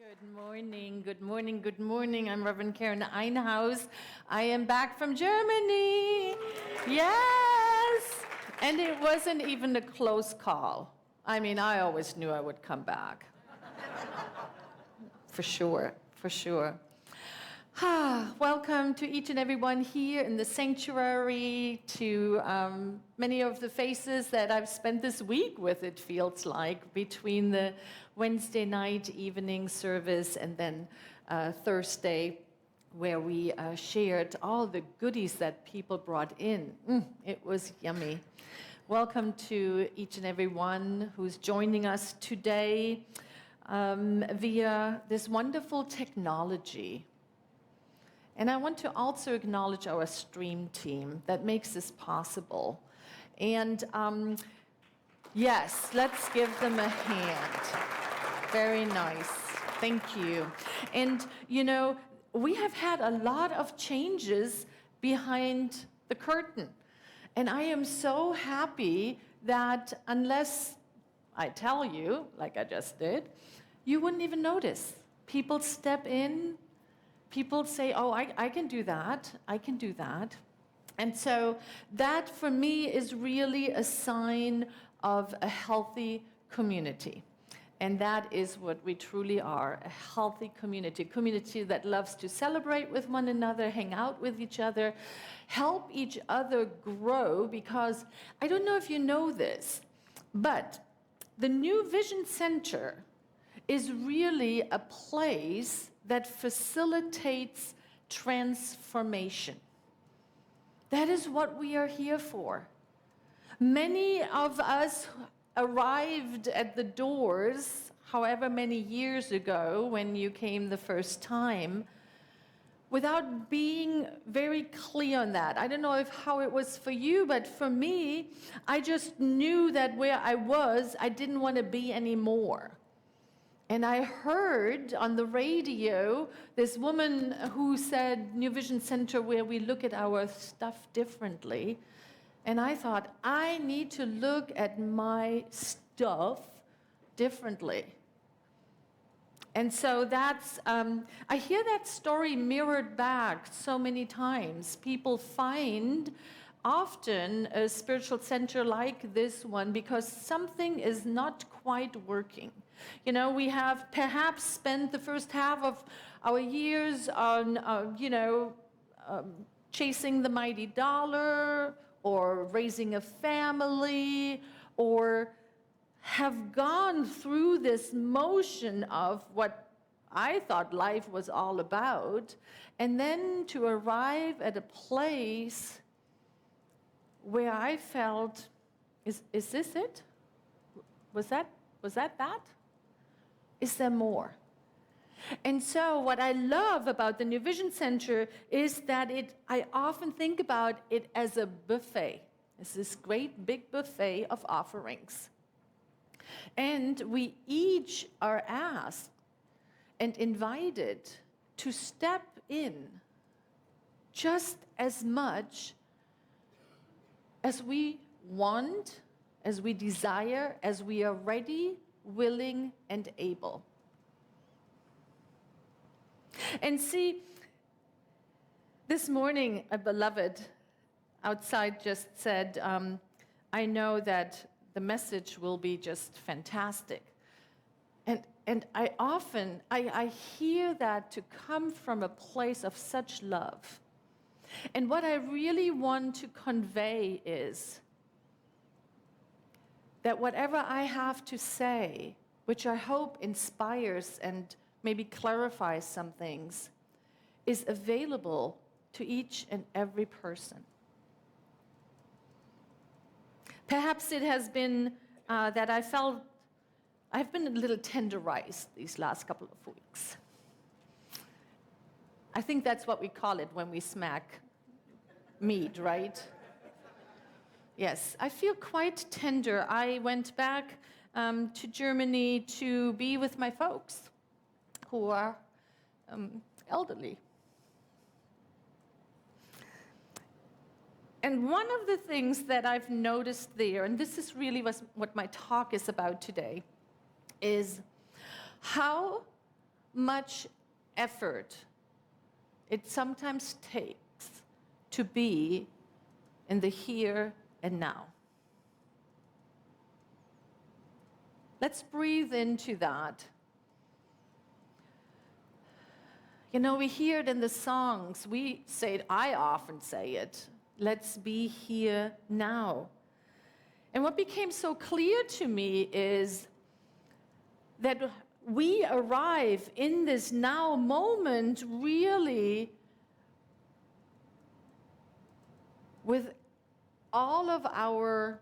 Good morning, good morning, good morning. I'm Reverend Karen Einhaus. I am back from Germany. Yes! And it wasn't even a close call. I mean, I always knew I would come back. For sure, for sure. Welcome to each and everyone here in the sanctuary, to many of the faces that I've spent this week with, it feels like, between the Wednesday night evening service and then Thursday, where we shared all the goodies that people brought in. It was yummy. Welcome to each and everyone who's joining us today via this wonderful technology. And I want to also acknowledge our stream team that makes this possible. And yes, let's give them a hand. Very nice. Thank you. And, you know, we have had a lot of changes behind the curtain. And I am so happy that unless I tell you, like I just did, you wouldn't even notice. People step in. People say, oh, I can do that, I can do that. And so that, for me, is really a sign of a healthy community. And that is what we truly are, a healthy community that loves to celebrate with one another, hang out with each other, help each other grow, because I don't know if you know this, but the New Vision Center is really a place that facilitates transformation. That is what we are here for. Many of us arrived at the doors, however many years ago when you came the first time, without being very clear on that. I don't know how it was for you, but for me, I just knew that where I was, I didn't want to be anymore. And I heard on the radio this woman who said, New Vision Center, where we look at our stuff differently. And I thought, I need to look at my stuff differently. And so that's, I hear that story mirrored back so many times. People find often a spiritual center like this one because something is not quite working. You know, we have perhaps spent the first half of our years on, chasing the mighty dollar, or raising a family, or have gone through this motion of what I thought life was all about, and then to arrive at a place where I felt, is this it? Was that? Is there more? And so what I love about the New Vision Center is that I often think about it as a buffet. It's this great big buffet of offerings. And we each are asked and invited to step in just as much as we want, as we desire, as we are ready, willing, and able. And see, this morning, a beloved outside just said, I know that the message will be just fantastic. And I often hear that to come from a place of such love. And what I really want to convey is that whatever I have to say, which I hope inspires and maybe clarifies some things, is available to each and every person. Perhaps it has been that I felt I've been a little tenderized these last couple of weeks. I think that's what we call it when we smack meat, right? Yes, I feel quite tender. I went back to Germany to be with my folks who are elderly. And one of the things that I've noticed there, and this is really what my talk is about today, is how much effort it sometimes takes to be in the here and now. Let's breathe into that. You know, we hear it in the songs. We say it, I often say it. Let's be here now. And what became so clear to me is that we arrive in this now moment really with all of our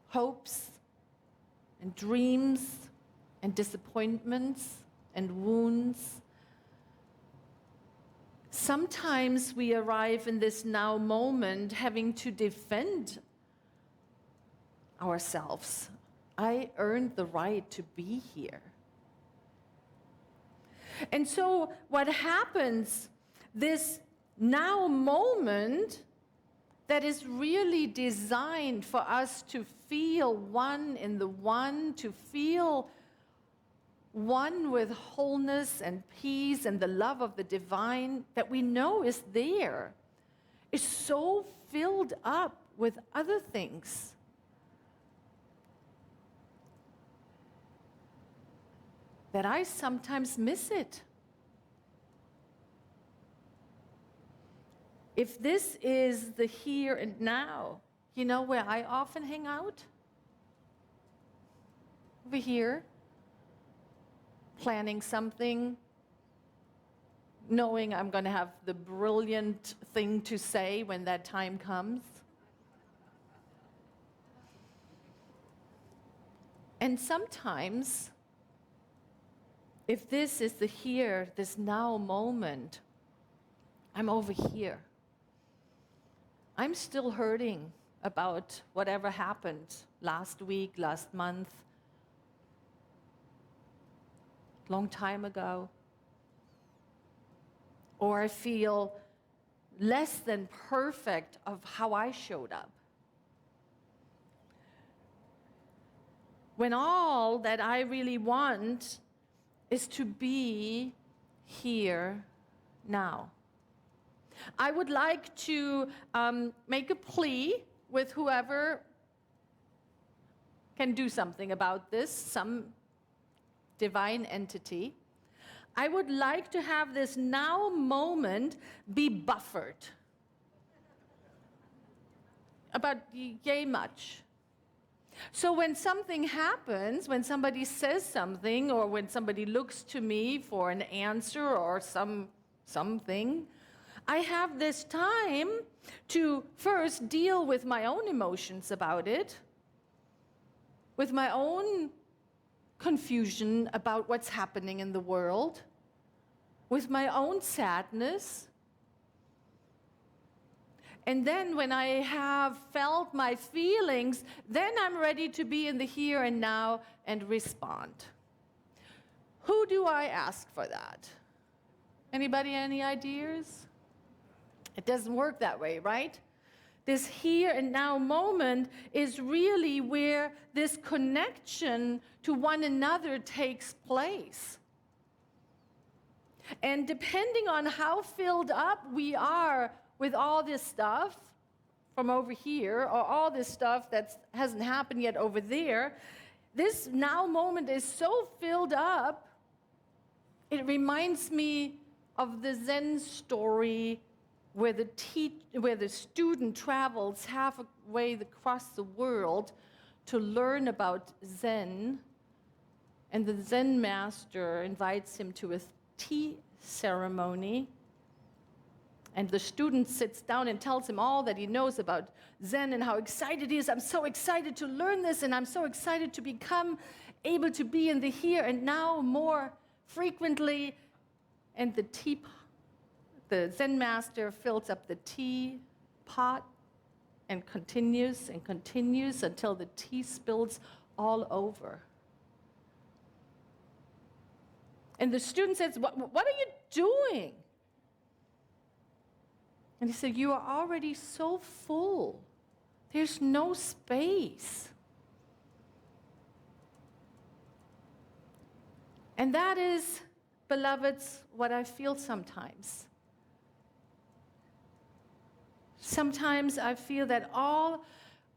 hopes and dreams and disappointments and wounds. Sometimes we arrive in this now moment having to defend ourselves. I earned the right to be here. And so what happens, this now moment that is really designed for us to feel one in the one, to feel one with wholeness and peace and the love of the divine that we know is there, is so filled up with other things. That I sometimes miss it. If this is the here and now, you know where I often hang out? Over here, planning something, knowing I'm going to have the brilliant thing to say when that time comes. And sometimes, if this is the here, this now moment, I'm over here. I'm still hurting about whatever happened last week, last month, long time ago. Or I feel less than perfect of how I showed up. When all that I really want is to be here now. I would like to make a plea with whoever can do something about this, some divine entity. I would like to have this now moment be buffered. About yay much. So when something happens, when somebody says something, or when somebody looks to me for an answer or something, I have this time to first deal with my own emotions about it, with my own confusion about what's happening in the world, with my own sadness. And then when I have felt my feelings, then I'm ready to be in the here and now and respond. Who do I ask for that? Anybody, any ideas? It doesn't work that way, right? This here and now moment is really where this connection to one another takes place. And depending on how filled up we are with all this stuff from over here, or all this stuff that hasn't happened yet over there, this now moment is so filled up, it reminds me of the Zen story where the student travels halfway across the world to learn about Zen, and the Zen master invites him to a tea ceremony. And the student sits down and tells him all that he knows about Zen and how excited he is. I'm so excited to learn this, and I'm so excited to become able to be in the here and now more frequently. And the Zen master fills up the tea pot and continues until the tea spills all over. And the student says, what are you doing? And he said, you are already so full. There's no space. And that is, beloveds, what I feel sometimes. Sometimes I feel that all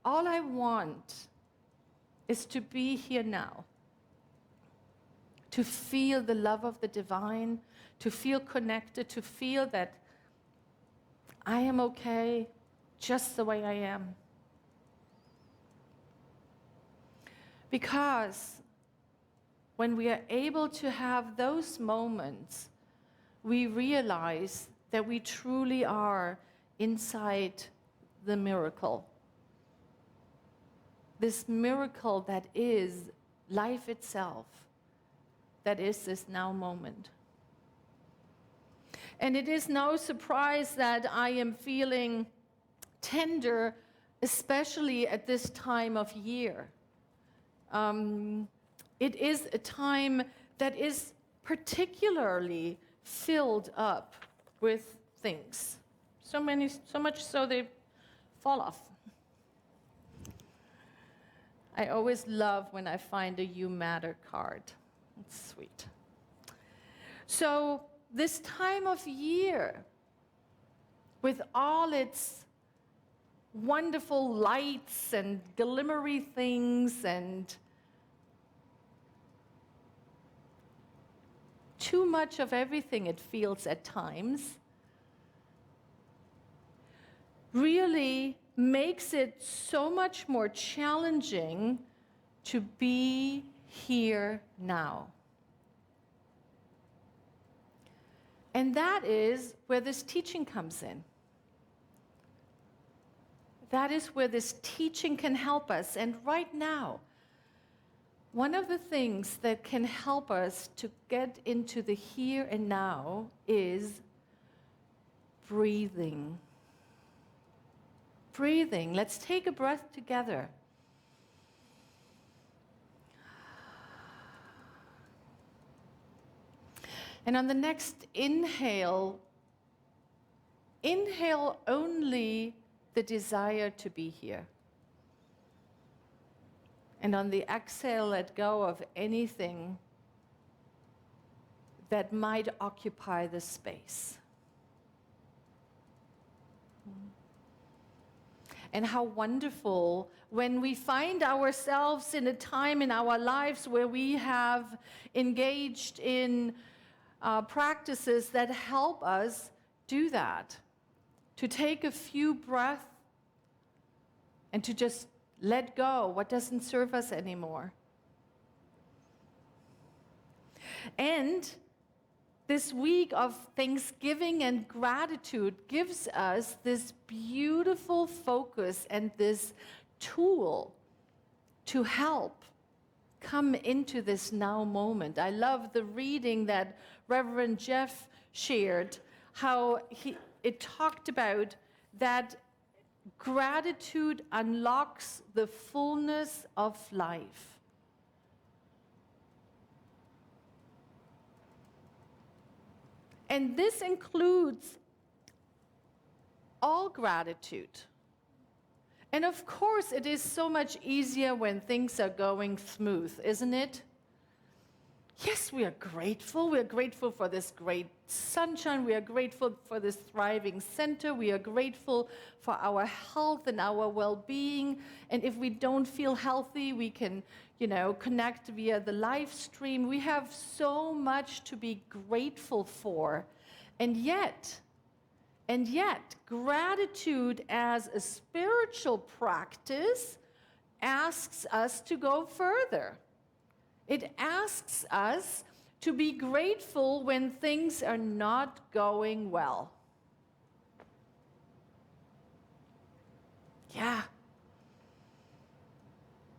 I want is to be here now, to feel the love of the divine, to feel connected, to feel that I am okay just the way I am. Because when we are able to have those moments, we realize that we truly are inside the miracle. This miracle that is life itself, that is this now moment. And it is no surprise that I am feeling tender, especially at this time of year. It is a time that is particularly filled up with things. So much so they fall off. I always love when I find a You Matter card. It's sweet. So this time of year, with all its wonderful lights and glimmery things and too much of everything, it feels at times, really makes it so much more challenging to be here now. And that is where this teaching comes in. That is where this teaching can help us. And right now, one of the things that can help us to get into the here and now is breathing. Breathing. Let's take a breath together. And on the next inhale, inhale only the desire to be here. And on the exhale, let go of anything that might occupy the space. And how wonderful when we find ourselves in a time in our lives where we have engaged in practices that help us do that. To take a few breaths and to just let go what doesn't serve us anymore. And this week of Thanksgiving and gratitude gives us this beautiful focus and this tool to help come into this now moment. I love the reading that Reverend Jeff shared, how it talked about that gratitude unlocks the fullness of life. And this includes all gratitude. And of course, it is so much easier when things are going smooth, isn't it? Yes, we are grateful. We are grateful for this great sunshine. We are grateful for this thriving center. We are grateful for our health and our well-being. And if we don't feel healthy, we can, connect via the live stream. We have so much to be grateful for. And yet, gratitude as a spiritual practice asks us to go further. It asks us to be grateful when things are not going well. Yeah.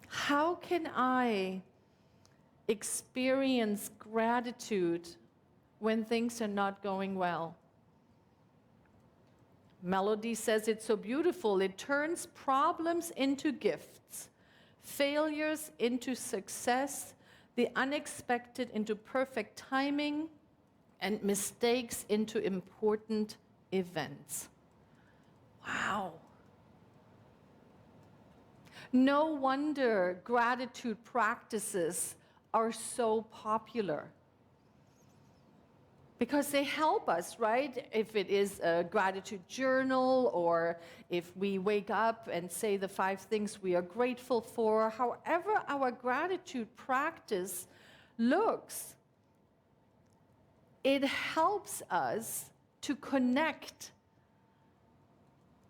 How can I experience gratitude when things are not going well? Melody says it so beautiful. It turns problems into gifts, failures into success, the unexpected into perfect timing, and mistakes into important events. Wow. No wonder gratitude practices are so popular. because they help us, right? If it is a gratitude journal, or if we wake up and say the 5 things we are grateful for, however our gratitude practice looks, it helps us to connect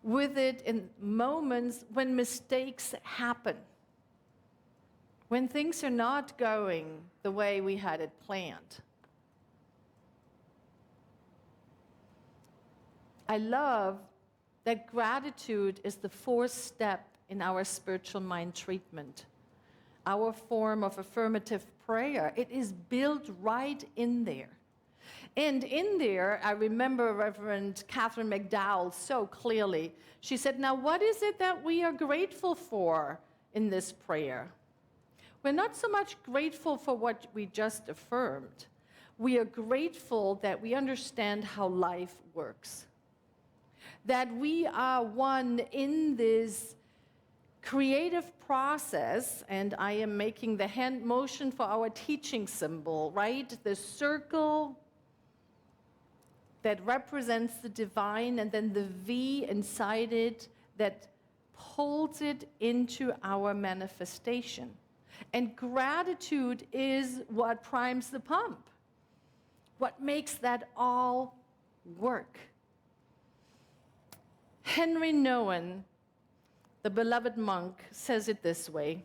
with it in moments when mistakes happen, when things are not going the way we had it planned. I love that gratitude is the 4th step in our spiritual mind treatment, our form of affirmative prayer. It is built right in there. And in there, I remember Reverend Catherine McDowell so clearly. She said, now what is it that we are grateful for in this prayer? We're not so much grateful for what we just affirmed. We are grateful that we understand how life works, that we are one in this creative process, and I am making the hand motion for our teaching symbol, right? The circle that represents the divine, and then the V inside it that pulls it into our manifestation. And gratitude is what primes the pump, what makes that all work. Henry Nouwen, the beloved monk, says it this way: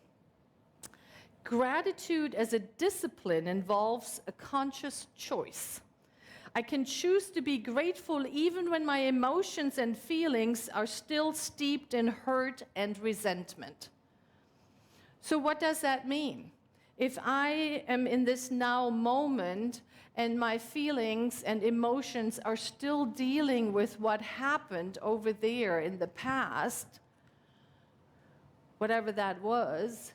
gratitude as a discipline involves a conscious choice. I can choose to be grateful even when my emotions and feelings are still steeped in hurt and resentment. So what does that mean? If I am in this now moment and my feelings and emotions are still dealing with what happened over there in the past, whatever that was,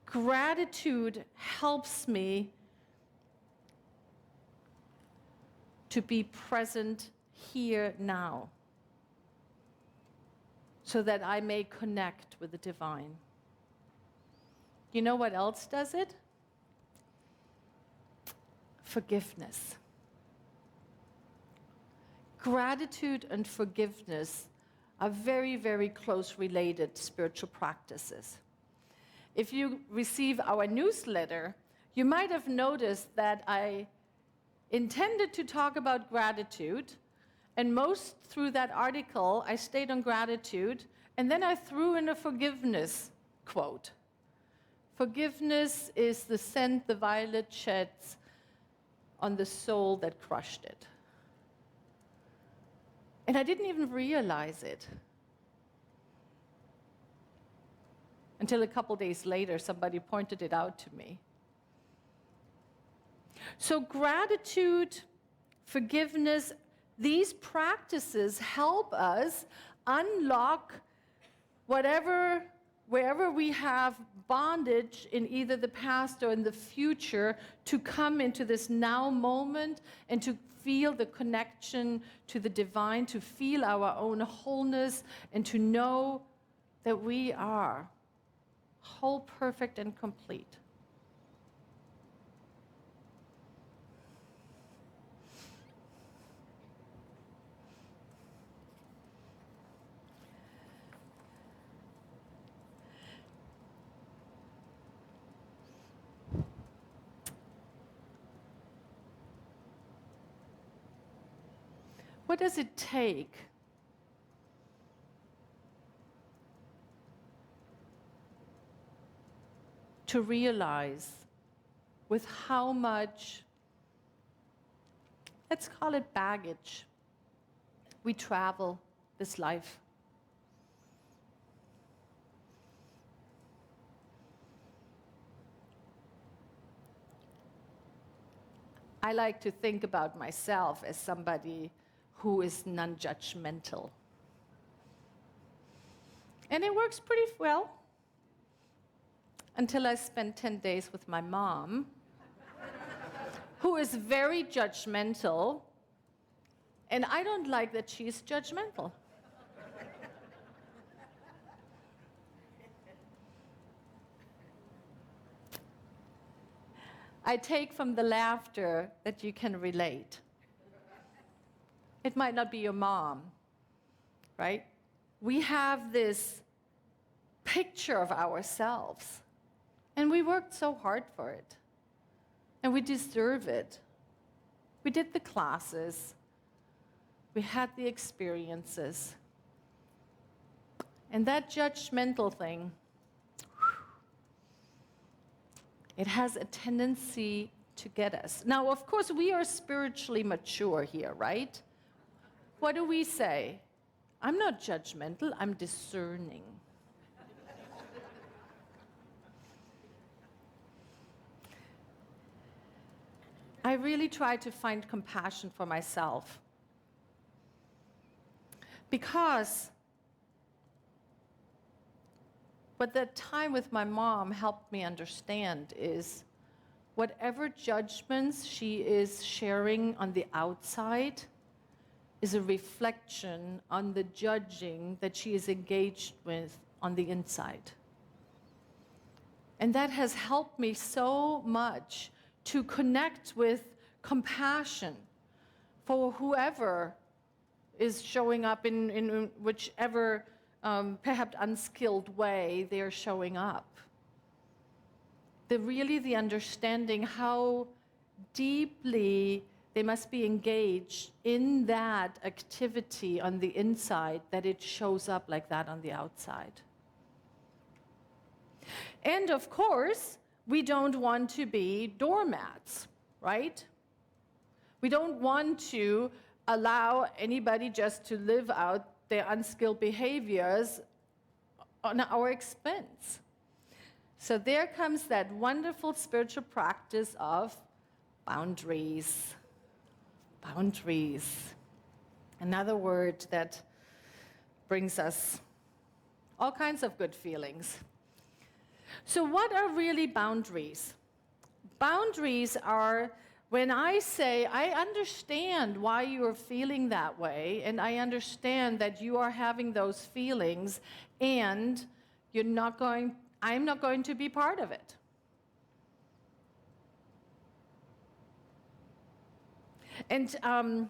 gratitude helps me to be present here now, so that I may connect with the divine. You know what else does it? Forgiveness. Gratitude and forgiveness are very, very close related spiritual practices. If you receive our newsletter, you might have noticed that I intended to talk about gratitude, and most through that article I stayed on gratitude, and then I threw in a forgiveness quote. Forgiveness is the scent the violet sheds on the soul that crushed it. And I didn't even realize it until a couple days later somebody pointed it out to me. So gratitude, forgiveness, these practices help us unlock wherever we have bondage in either the past or in the future, to come into this now moment and to feel the connection to the divine, to feel our own wholeness, and to know that we are whole, perfect, and complete. What does it take to realize with how much, let's call it baggage, we travel this life? I like to think about myself as somebody who is non-judgmental. And it works pretty well until I spent 10 days with my mom, who is very judgmental, and I don't like that she's judgmental. I take from the laughter that you can relate. It might not be your mom, right? We have this picture of ourselves, and we worked so hard for it, and we deserve it. We did the classes, we had the experiences, and that judgmental thing, it has a tendency to get us. Now, of course, we are spiritually mature here, right? What do we say? I'm not judgmental, I'm discerning. I really try to find compassion for myself. Because what that time with my mom helped me understand is whatever judgments she is sharing on the outside is a reflection on the judging that she is engaged with on the inside. And that has helped me so much to connect with compassion for whoever is showing up in whichever perhaps unskilled way they're showing up. The understanding how deeply they must be engaged in that activity on the inside that it shows up like that on the outside. And of course, we don't want to be doormats, right? We don't want to allow anybody just to live out their unskilled behaviors on our expense. So there comes that wonderful spiritual practice of boundaries. Boundaries. Another word that brings us all kinds of good feelings. So what are really boundaries? Boundaries are when I say, I understand why you are feeling that way, and I understand that you are having those feelings, and I'm not going to be part of it. And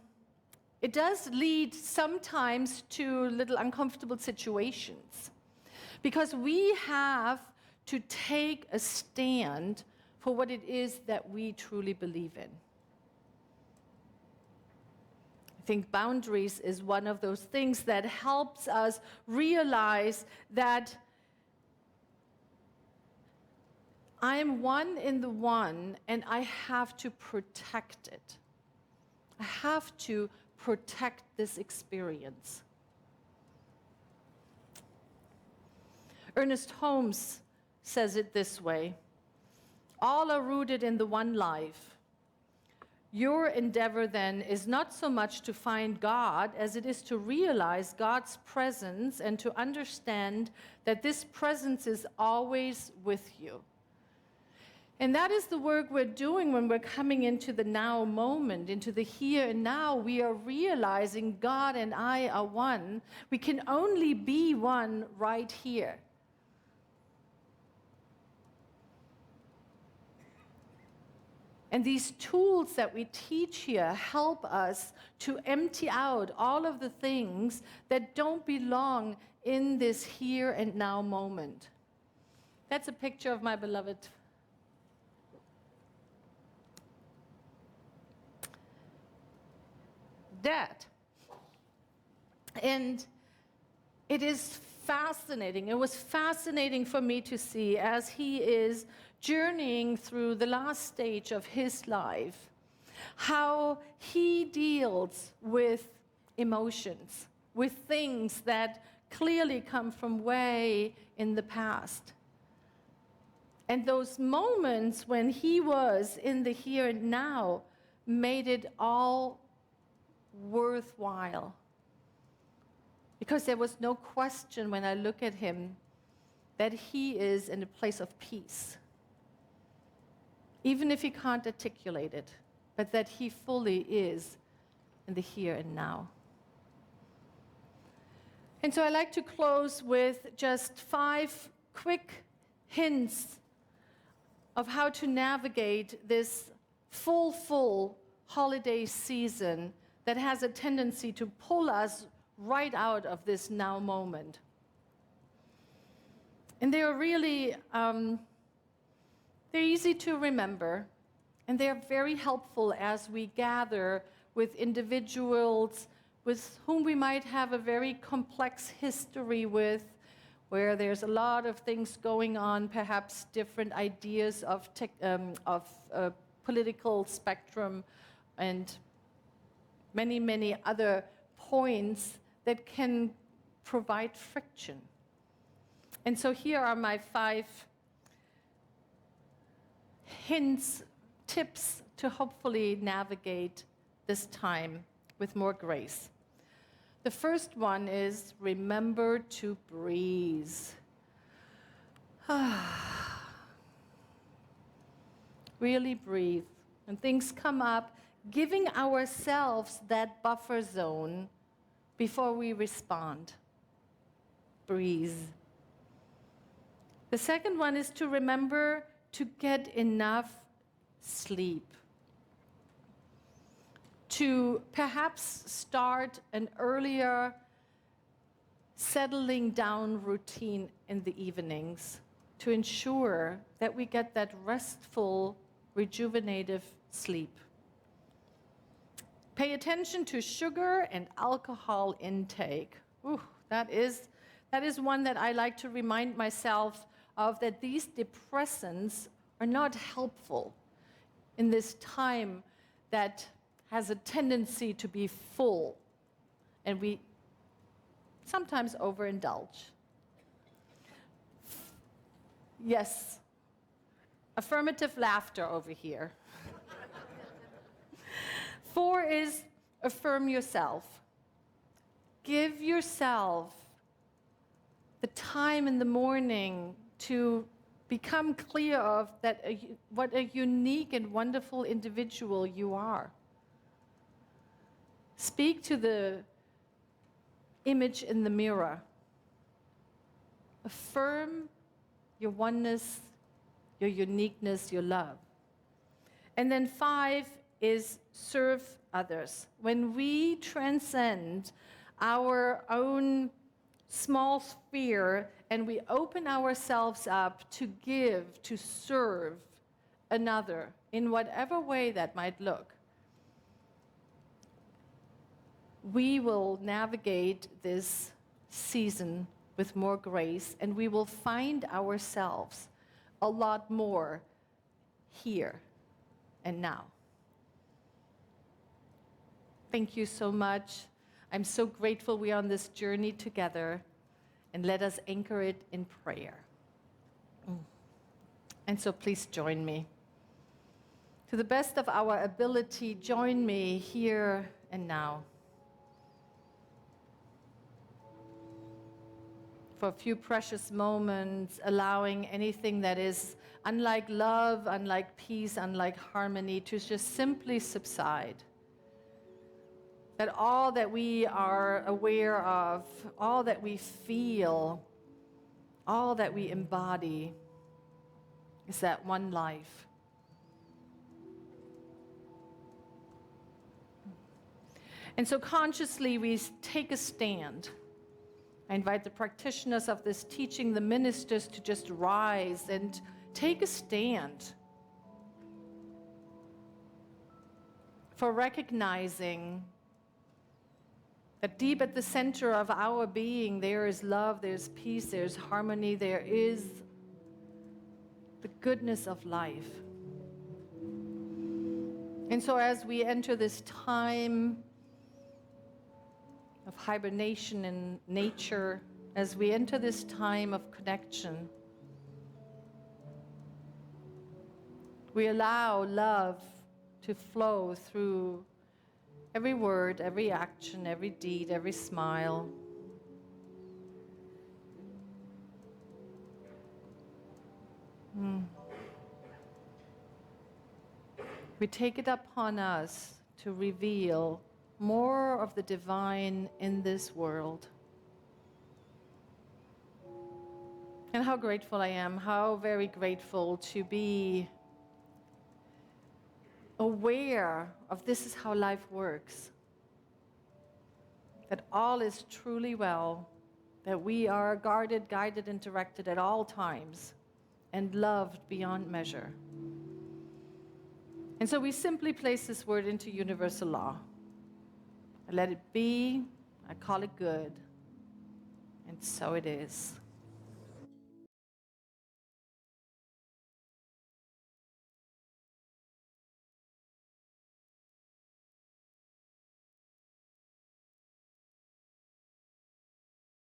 it does lead sometimes to little uncomfortable situations, because we have to take a stand for what it is that we truly believe in. I think boundaries is one of those things that helps us realize that I am one in the one, and I have to protect it. I have to protect this experience. Ernest Holmes says it this way: all are rooted in the one life. Your endeavor then is not so much to find God as it is to realize God's presence and to understand that this presence is always with you. And that is the work we're doing when we're coming into the now moment, into the here and now. We are realizing God and I are one. We can only be one right here. And these tools that we teach here help us to empty out all of the things that don't belong in this here and now moment. That's a picture of my beloved dad. And it is fascinating. It was fascinating for me to see as he is journeying through the last stage of his life, how he deals with emotions, with things that clearly come from way in the past. And those moments when he was in the here and now made it all worthwhile. Because there was no question when I look at him that he is in a place of peace. Even if he can't articulate it, but that he fully is in the here and now. And so I like to close with just 5 quick hints of how to navigate this full holiday season that has a tendency to pull us right out of this now moment. And they are really, they're easy to remember, and they're very helpful as we gather with individuals with whom we might have a very complex history with, where there's a lot of things going on, perhaps different ideas of political spectrum, and many other points that can provide friction. And so here are my 5 hints, tips to hopefully navigate this time with more grace. The first one is remember to breathe. Really breathe. When things come up, giving ourselves that buffer zone before we respond. Breathe. The second one is to remember to get enough sleep. To perhaps start an earlier settling down routine in the evenings to ensure that we get that restful, rejuvenative sleep. Pay attention to sugar and alcohol intake. Ooh, that is one that I like to remind myself of, that these depressants are not helpful in this time that has a tendency to be full, and we sometimes overindulge. Yes, affirmative laughter over here. 4 is affirm yourself. Give yourself the time in the morning to become clear of that, what a unique and wonderful individual you are. Speak to the image in the mirror. Affirm your oneness, your uniqueness, your love. And then 5 is serve others. When we transcend our own small sphere and we open ourselves up to give, to serve another in whatever way that might look, we will navigate this season with more grace, and we will find ourselves a lot more here and now. Thank you so much. I'm so grateful we are on this journey together, and let us anchor it in prayer. And so please join me. To the best of our ability, join me here and now. For a few precious moments, allowing anything that is unlike love, unlike peace, unlike harmony to just simply subside. That all that we are aware of, all that we feel, all that we embody is that one life. And so consciously we take a stand. I invite the practitioners of this teaching, the ministers, to just rise and take a stand for recognizing that deep at the center of our being, there is love, there's peace, there's harmony, there is the goodness of life. And so as we enter this time of hibernation in nature, as we enter this time of connection, we allow love to flow through every word, every action, every deed, every smile. We take it upon us to reveal more of the divine in this world. And how grateful I am, how very grateful to be aware of this is how life works. That all is truly well, that we are guarded, guided, and directed at all times, and loved beyond measure. And so we simply place this word into universal law. I let it be, I call it good, and so it is.